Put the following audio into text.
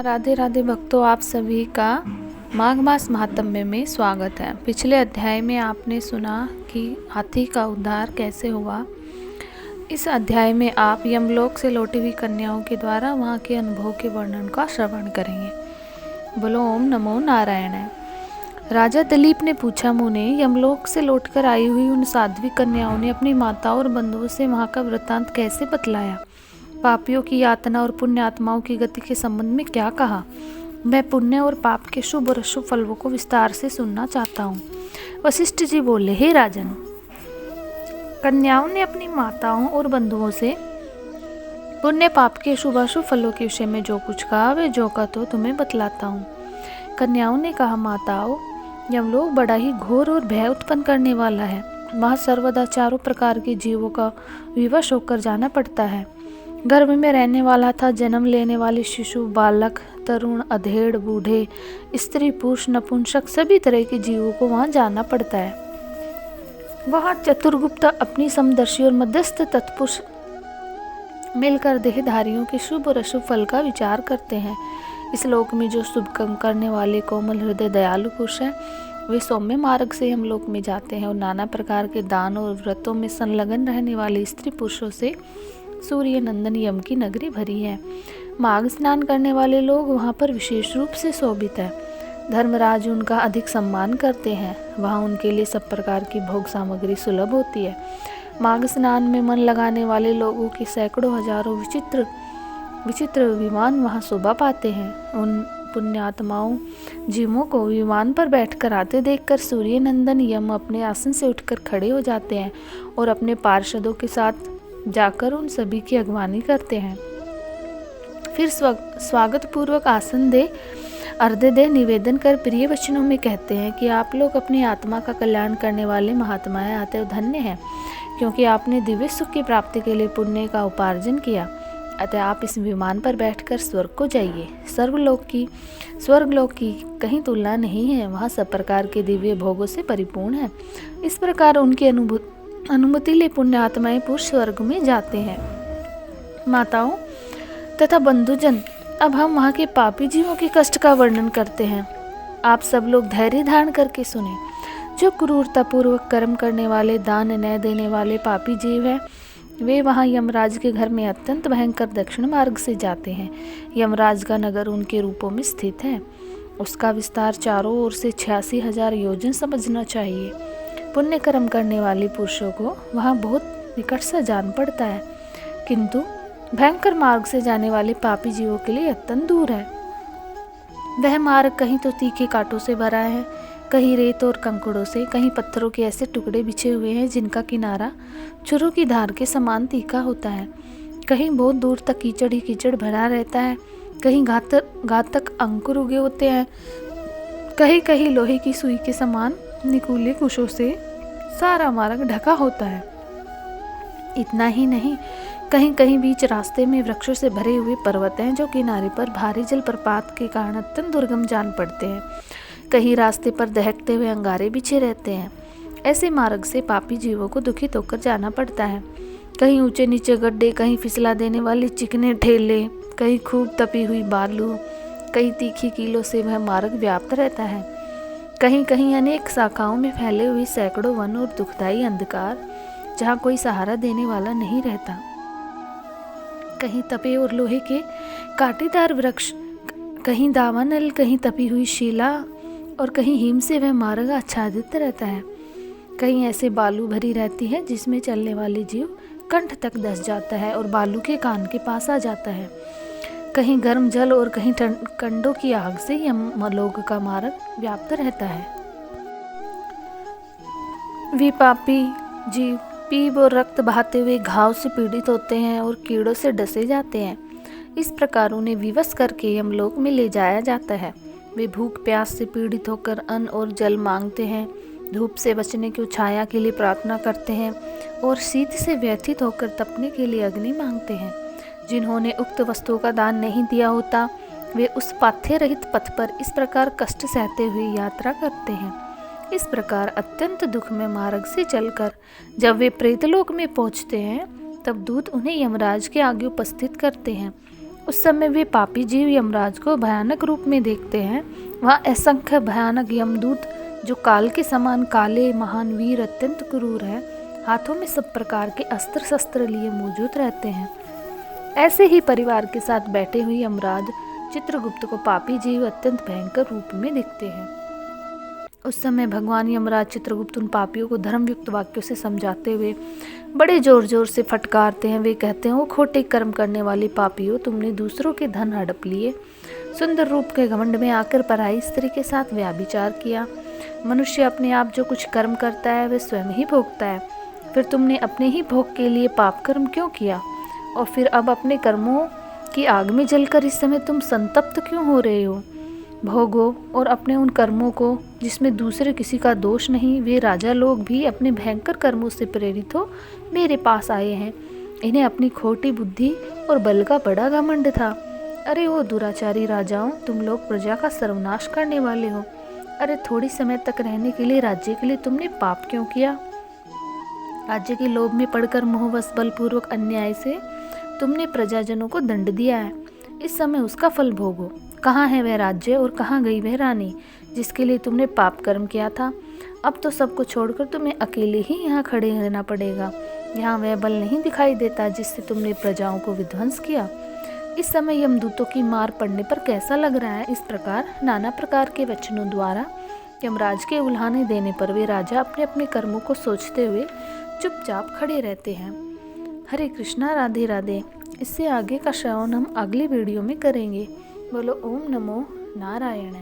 राधे राधे भक्तों, आप सभी का माघ मास महात्म्य में स्वागत है। पिछले अध्याय में आपने सुना कि हाथी का उद्धार कैसे हुआ। इस अध्याय में आप यमलोक से लौटी हुई कन्याओं के द्वारा वहाँ के अनुभव के वर्णन का श्रवण करेंगे। बोलो ओम नमो नारायण। राजा दिलीप ने पूछा, मुने, यमलोक से लौटकर आई हुई उन साध्वी कन्याओं ने अपनी माताओं और बंधुओं से वहाँ का वृत्तांत कैसे बतलाया? पापियों की यातना और पुण्य आत्माओं की गति के संबंध में क्या कहा? मैं पुण्य और पाप के शुभ और अशुभ फलों को विस्तार से सुनना चाहता हूँ। वशिष्ठ जी बोले, हे राजन, कन्याओं ने अपनी माताओं और बंधुओं से पुण्य पाप के शुभ अशुभ फलों के विषय में जो कुछ कहा, वे जो का तो तुम्हें बतलाता हूँ। कन्याओं ने कहा, माताओं, यमलोक बड़ा ही घोर और भय उत्पन्न करने वाला है। वहाँ सर्वदा चारों प्रकार के जीवों का विवश होकर जाना पड़ता है। गर्भ में रहने वाला था जन्म लेने वाले शिशु, बालक, तरुण, अधेड़, बूढ़े, स्त्री, पुरुष, नपुंसक, सभी तरह के जीवों को वहाँ जाना पड़ता है। वहाँ चतुर्गुप्त अपनी समदर्शी और मध्यस्थ तत्पुरुष मिलकर देहधारियों के शुभ और अशुभ फल का विचार करते हैं। इस लोक में जो शुभ कर्म करने वाले कोमल हृदय दयालु पुरुष हैं, वे सौम्य मार्ग से हम लोक में जाते हैं और नाना प्रकार के दान और व्रतों में संलग्न रहने वाले स्त्री पुरुषों से सूर्य नंदन यम की नगरी भरी है। माघ स्नान करने वाले लोग वहाँ पर विशेष रूप से शोभित है। धर्मराज उनका अधिक सम्मान करते हैं। वहाँ उनके लिए सब प्रकार की भोग सामग्री सुलभ होती है। माघ स्नान में मन लगाने वाले लोगों के सैकड़ों हजारों विचित्र विमान वहाँ शोभा पाते हैं। उन पुण्यात्माओं जीवों को विमान पर बैठकर आते देखकर सूर्य नंदन यम अपने आसन से उठकर खड़े हो जाते हैं और अपने पार्षदों के साथ जाकर उन सभी की अगवानी करते हैं। फिर स्वागत पूर्वक आसन दे, अर्घ्य दे, निवेदन कर प्रिय वचनों में कहते हैं कि आप लोग अपनी आत्मा का कल्याण करने वाले महात्माएं अतएव धन्य हैं, क्योंकि आपने दिव्य सुख की प्राप्ति के लिए पुण्य का उपार्जन किया। अतः आप इस विमान पर बैठकर स्वर्ग को जाइए। स्वर्गलोक की कहीं तुलना नहीं है। वहाँ सब प्रकार के दिव्य भोगों से परिपूर्ण है। इस प्रकार उनकी अनुमति ले पुण्य आत्माएं पुरुष स्वर्ग में जाते हैं। माताओं तथा बंधुजन, अब हम वहाँ के पापी जीवों के कष्ट का वर्णन करते हैं। आप सब लोग धैर्य धारण करके सुने। जो क्रूरता पूर्वक कर्म करने वाले, दान न देने वाले पापी जीव हैं, वे वहाँ यमराज के घर में अत्यंत भयंकर दक्षिण मार्ग से जाते हैं। यमराज का नगर उनके रूपों में स्थित है। उसका विस्तार चारों ओर से 86,000 योजन समझना चाहिए। पुण्य कर्म करने वाले पुरुषों को वहाँ बहुत निकट से जान पड़ता है, किंतु भयंकर मार्ग से जाने वाले पापी जीवों के लिए अत्यंत दूर है। वह मार्ग कहीं तो तीखे कांटों से भरा है, कहीं रेत और कंकड़ों से, कहीं पत्थरों के ऐसे टुकड़े बिछे हुए हैं जिनका किनारा छुरों की धार के समान तीखा होता है। कहीं बहुत दूर तक कीचड़ ही कीचड़ भरा रहता है, कहीं घातक अंकुर उगे होते हैं, कहीं लोहे की सुई के समान निकूले कुशों से सारा मार्ग ढका होता है। इतना ही नहीं, कहीं कहीं बीच रास्ते में वृक्षों से भरे हुए पर्वत हैं जो किनारे पर भारी जलप्रपात के कारण अत्यंत दुर्गम जान पड़ते हैं। कहीं रास्ते पर दहकते हुए अंगारे बिछे रहते हैं। ऐसे मार्ग से पापी जीवों को दुखित होकर जाना पड़ता है। कहीं ऊंचे नीचे गड्ढे, कहीं फिसला देने वाले चिकने ठेले, कहीं खूब तपी हुई बालू, कहीं तीखी कीलों से वह मार्ग व्याप्त रहता है। कहीं कहीं अनेक शाखाओं में फैले हुए सैकड़ों वन और दुखदाई अंधकार, जहाँ कोई सहारा देने वाला नहीं रहता। कहीं तपे और लोहे के कांटेदार वृक्ष, कहीं दावानल, कहीं तपी हुई शिला और कहीं हिम से वह मार्ग आच्छादित रहता है। कहीं ऐसे बालू भरी रहती है जिसमें चलने वाले जीव कंठ तक धंस जाता है और बालू के कान के पास आ जाता है। कहीं गर्म जल और कहीं कंडों की आग से यमलोक का मार्ग व्याप्त रहता है। वे पापी जीव पीप और रक्त बहाते हुए घाव से पीड़ित होते हैं और कीड़ों से डसे जाते हैं। इस प्रकार उन्हें विवश करके यमलोक में ले जाया जाता है। वे भूख प्यास से पीड़ित होकर अन्न और जल मांगते हैं, धूप से बचने की छाया के लिए प्रार्थना करते हैं और शीत से व्यथित होकर तपने के लिए अग्नि मांगते हैं। जिन्होंने उक्त वस्तुओं का दान नहीं दिया होता, वे उस पाथ्य रहित पथ पर इस प्रकार कष्ट सहते हुए यात्रा करते हैं। इस प्रकार अत्यंत दुख में मार्ग से चलकर जब वे प्रेतलोक में पहुंचते हैं, तब दूत उन्हें यमराज के आगे उपस्थित करते हैं उस समय वे पापी जीव यमराज को भयानक रूप में देखते हैं। वहाँ असंख्य भयानक यमदूत जो काल के समान काले, महान, वीर, अत्यंत क्रूर हैं, हाथों में सब प्रकार के अस्त्र शस्त्र लिए मौजूद रहते हैं। ऐसे ही परिवार के साथ बैठे हुए यमराज चित्रगुप्त को पापी जीव अत्यंत भयंकर रूप में दिखते हैं। उस समय भगवान यमराज चित्रगुप्त उन पापियों को धर्मयुक्त वाक्यों से समझाते हुए बड़े जोर जोर से फटकारते हैं। वे कहते हैं, वो खोटे कर्म करने वाले पापियों, तुमने दूसरों के धन हड़प लिए, सुंदर रूप के घमंड में आकर पराई स्त्री के साथ व्यभिचार किया। मनुष्य अपने आप जो कुछ कर्म करता है वह स्वयं ही भोगता है। फिर तुमने अपने ही भोग के लिए पाप कर्म क्यों किया? और फिर अब अपने कर्मों की आग में जलकर इस समय तुम संतप्त क्यों हो रहे हो? भोगो और अपने उन कर्मों को जिसमें दूसरे किसी का दोष नहीं। वे राजा लोग भी अपने भयंकर कर्मों से प्रेरित हो मेरे पास आए हैं। इन्हें अपनी खोटी बुद्धि और बल का बड़ा घमंड था। अरे वो दुराचारी राजाओं, तुम लोग प्रजा का सर्वनाश करने वाले हो। अरे थोड़ी समय तक रहने के लिए राज्य के लिए तुमने पाप क्यों किया? राज्य के लोभ में पड़कर मोहवश बलपूर्वक अन्याय से तुमने प्रजाजनों को दंड दिया है। इस समय उसका फल भोगो। कहाँ है वह राज्य और कहाँ गई वह रानी जिसके लिए तुमने पाप कर्म किया था? अब तो सबको छोड़कर तुम्हें अकेले ही यहाँ खड़े रहना पड़ेगा। यहाँ वह बल नहीं दिखाई देता जिससे तुमने प्रजाओं को विध्वंस किया। इस समय यमदूतों की मार पड़ने पर कैसा लग रहा है? इस प्रकार नाना प्रकार के वचनों द्वारा यमराज के उल्हाने देने पर वे राजा अपने अपने कर्मों को सोचते हुए चुपचाप खड़े रहते हैं। हरे कृष्णा, राधे राधे। इससे आगे का श्रवण हम अगली वीडियो में करेंगे। बोलो ओम नमो नारायण।